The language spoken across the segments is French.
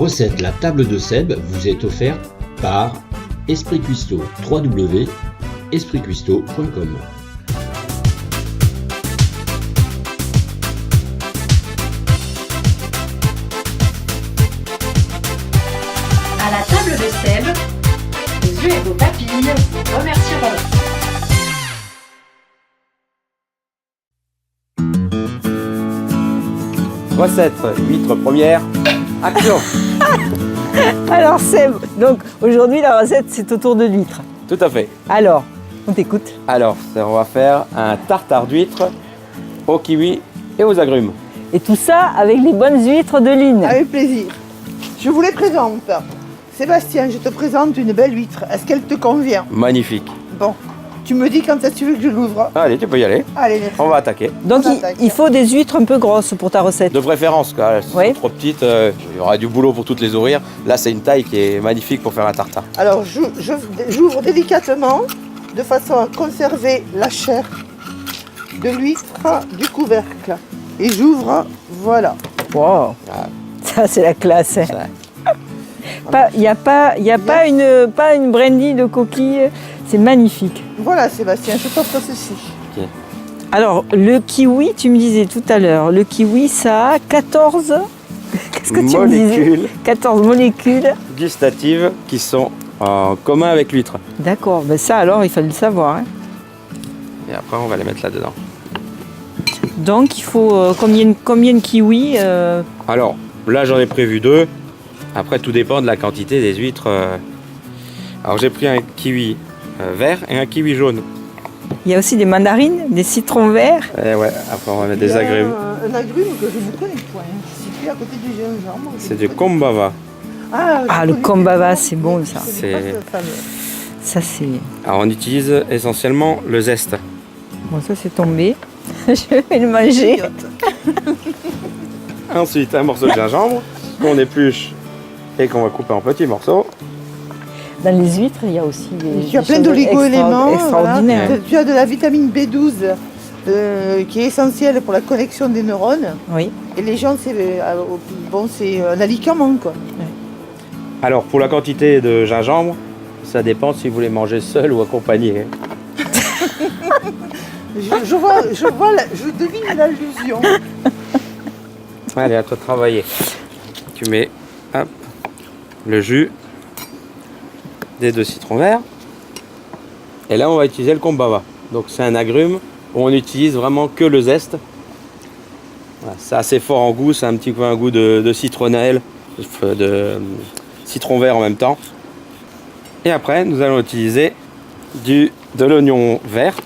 recette La table de Seb vous est offerte par Esprit Cuisto, www.espritcuisto.com. À la table de Seb, vos yeux et vos papilles vous remercieront. Recette, huître première, action. Alors Seb, donc aujourd'hui la recette c'est autour de l'huître. Tout à fait. Alors, on t'écoute. Alors, on va faire un tartare d'huître au kiwi et aux agrumes. Et tout ça avec les bonnes huîtres de Line. Avec plaisir. Je vous les présente. Sébastien, je te présente une belle huître. Est-ce qu'elle te convient? Magnifique. Bon, tu me dis quand est-ce que tu veux que je l'ouvre? Allez, tu peux y aller. Allez, merci. On va attaquer. Donc On attaque. il faut des huîtres un peu grosses pour ta recette. De préférence, quoi. Elles sont Oui. trop petites, il y aura du boulot pour toutes les ouvrir. Là, c'est une taille qui est magnifique pour faire un tartare. Alors, j'ouvre délicatement de façon à conserver la chair de l'huître du couvercle. Et j'ouvre, voilà. Wow. Ah. Ça c'est la classe. Ça. Il n'y a pas une brindille de coquille, c'est magnifique. Voilà, Sébastien, je t'offre ceci. Alors le kiwi, tu me disais tout à l'heure, le kiwi ça a 14... Qu'est-ce que tu me disais? Molécules 14 molécules. gustatives qui sont en commun avec l'huître. D'accord, ben ça alors il fallait le savoir. Hein. Et après, on va les mettre là-dedans. Donc il faut combien de kiwis Alors, là, j'en ai prévu 2. Après, tout dépend de la quantité des huîtres. Alors, j'ai pris un kiwi vert et un kiwi jaune. Il y a aussi des mandarines, des citrons verts. Et ouais, après, on va mettre Il y des a agrumes. Un agrume que je ne connais point, situé à côté du gingembre. C'est du kombava. Ah, je le connais kombava, pas. c'est bon, ça. Je connais pas C'est- ce fameux. Ça c'est... Alors, on utilise essentiellement le zeste. Bon, ça c'est tombé. Je vais le manger. Idiote. Ensuite, un morceau de gingembre qu'on épluche et qu'on va couper en petits morceaux. Dans les huîtres, il y a aussi des Tu as des plein choses d'oligo-éléments. extraordinaires. Voilà. Tu as de la vitamine B12 qui est essentielle pour la connexion des neurones. Oui. Et les gens, c'est un alicament, quoi. Alors, pour la quantité de gingembre, ça dépend si vous voulez manger seul ou accompagné. Je devine l'allusion. Allez, à toi de travailler. Tu mets hop, le jus des 2 citrons verts. Et là, on va utiliser le kombava. Donc, c'est un agrume où on utilise vraiment que le zeste. Voilà, c'est assez fort en goût, c'est un petit peu un goût de citronnelle, de citron vert en même temps. Et après, nous allons utiliser de l'oignon vert.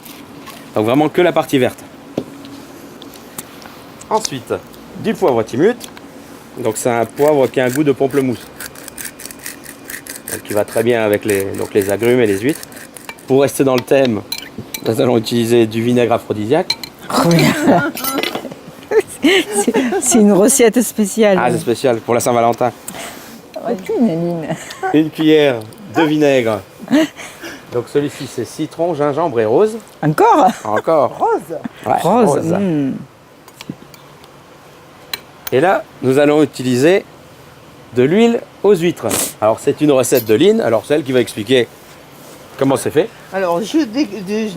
Donc vraiment que la partie verte. Ensuite, du poivre timut. Donc c'est un poivre qui a un goût de pamplemousse. Donc qui va très bien avec les agrumes et les huîtres. Pour rester dans le thème, nous allons utiliser du vinaigre aphrodisiaque. C'est une recette spéciale. Ah, c'est spécial pour la Saint-Valentin. Aucune, Aline. Une cuillère de vinaigre. Donc celui-ci c'est citron, gingembre et rose. Encore Encore. Rose. Ouais, Rose. Et là, nous allons utiliser de l'huile aux huîtres. Alors, c'est une recette de Line. Alors, c'est elle qui va expliquer comment c'est fait. Alors, je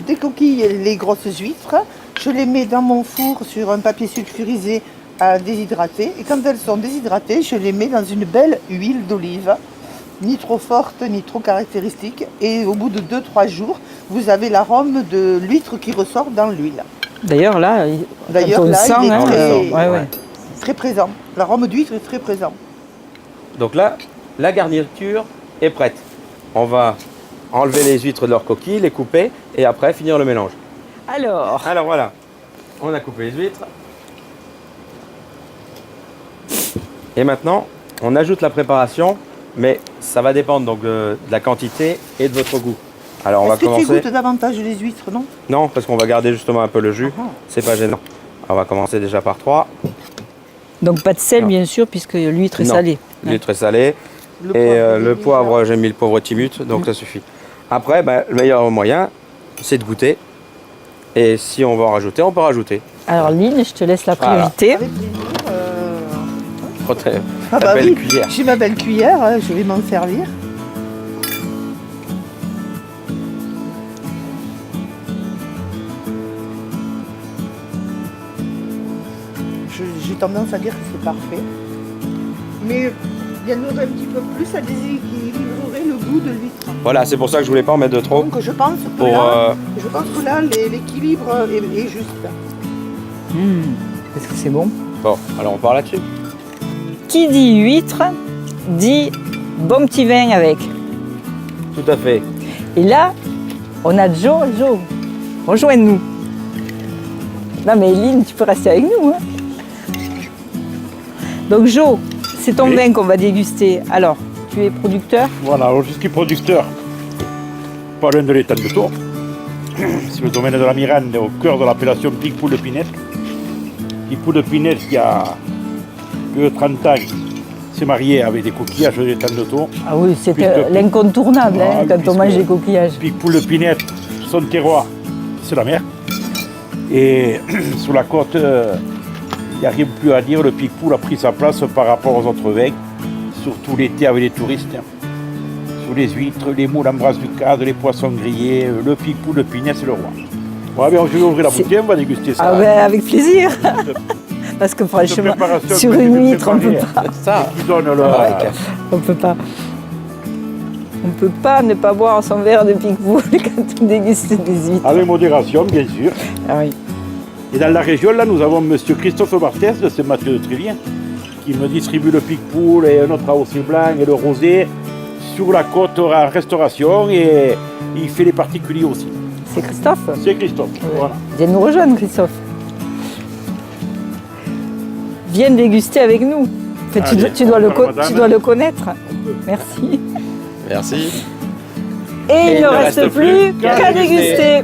décoquille les grosses huîtres. Je les mets dans mon four sur un papier sulfurisé à déshydrater. Et quand elles sont déshydratées, je les mets dans une belle huile d'olive. Ni trop forte, ni trop caractéristique. Et au bout de 2-3 jours, vous avez l'arôme de l'huître qui ressort dans l'huile. D'ailleurs, là, D'ailleurs, quand on le là, sent, il est hein, très- ouais. Très présent. L'arôme d'huître est très présent. Donc là, la garniture est prête. On va enlever les huîtres de leur coquille, les couper et après finir le mélange. Alors, Alors voilà, on a coupé les huîtres. Et maintenant, on ajoute la préparation, mais ça va dépendre donc de la quantité et de votre goût. Alors on va Est-ce que tu commencer. goûtes davantage les huîtres, non? Non, parce qu'on va garder justement un peu le jus. Ah. C'est pas gênant. On va commencer déjà par 3. donc pas de sel, Non. bien sûr, puisque l'huître est Non. salée. L'huître est salée. Le Le poivre, poivre, j'ai mis le poivre timut, donc ça suffit. Après, le meilleur moyen, c'est de goûter. Et si on veut en rajouter, on peut rajouter. Alors, Line, je te laisse la Voilà. priorité. Avec plaisir, Prends ta Ah bah belle oui, cuillère. j'ai ma belle cuillère, je vais m'en servir. J'ai tendance à dire que c'est parfait. Mais il y en aurait un petit peu plus, ça déséquilibrerait le goût de l'huître. Voilà, c'est pour ça que je voulais pas en mettre de trop. Donc je pense que Pour, là, l'équilibre est juste. Est-ce que c'est bon? Bon, alors on part là-dessus. Qui dit huître dit bon petit vin avec. Tout à fait. Et là, on a Jo. Jo, rejoins-nous. Non mais Eline, tu peux rester avec nous. Hein. Donc Jo, c'est ton Oui. vin qu'on va déguster. Alors, tu es producteur? Voilà, alors je suis producteur, pas loin de l'étang de Tours. C'est le domaine de la Mirande, au cœur de l'appellation Picpoul de Pinette. Picpoul de Pinette, qui a que 30 ans, s'est marié avec des coquillages de l'étang de Tours. Ah oui, c'est Puisque- l'incontournable Ah, hein, quand on puisque- mange des coquillages. Picpoul de Pinette, son terroir, c'est la mer. Et sur la côte, il n'y a rien plus à dire, le Picpoul a pris sa place par rapport aux autres vins, surtout l'été avec les touristes. Sur les huîtres, les moules en brasse du cadre, les poissons grillés, le Picpoul de Pinette, c'est le roi. Voilà, bien, je vais ouvrir la C'est- bouteille, on va déguster ça. Ah ben, avec plaisir. Parce que franchement, préparation sur que une j'ai huître, on peut préparée. pas. Ça. Qui donne le... On peut pas. On peut pas ne pas boire son verre de Picpoul quand on déguste des huîtres. Avec modération, bien sûr. Ah oui. Et dans la région, là, nous avons M. Christophe Barthès de Saint-Mathieu de Trévien, qui me distribue le Picpoul et un autre AOC blanc et le rosé sur la côte en restauration, et il fait les particuliers aussi. C'est Christophe. C'est Christophe. Ouais. Voilà. Viens nous rejoindre, Christophe. Viens déguster avec nous. Enfin, Allez, tu dois bonjour, madame. tu dois le connaître. Merci. Merci. Et il ne reste plus qu'à déguster.